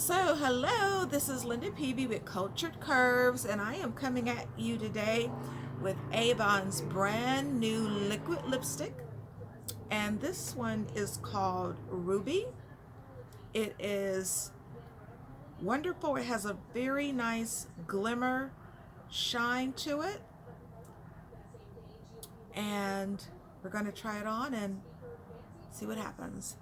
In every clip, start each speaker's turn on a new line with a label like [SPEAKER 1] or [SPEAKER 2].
[SPEAKER 1] So, hello, this is Linda Peavy with Cultured Curves, and I am coming at you today with Avon's brand new liquid lipstick. And this one is called Ruby. It is wonderful. It has a very nice glimmer shine to it. And we're going to try it on and see what happens.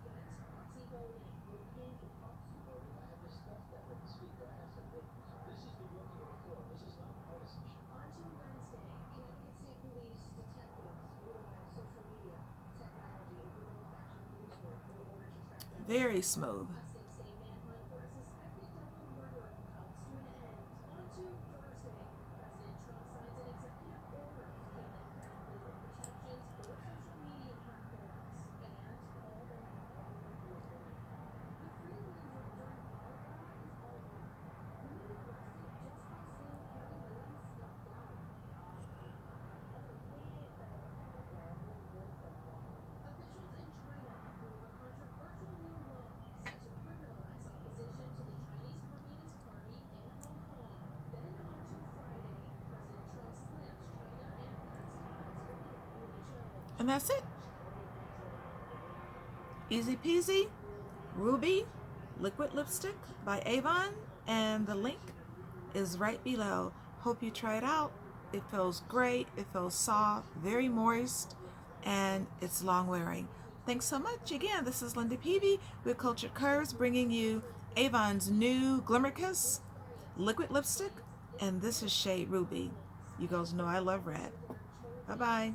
[SPEAKER 1] Very smooth. And that's it. Easy peasy, Ruby liquid lipstick by Avon, and the link is right below. Hope you try it out. It feels great. It feels soft, very moist, and it's long wearing. Thanks so much. Again, this is Linda Peavy with Cultured Curves, bringing you Avon's new Glimmerkiss liquid lipstick, and this is shade Ruby. You guys know I love red. Bye-bye.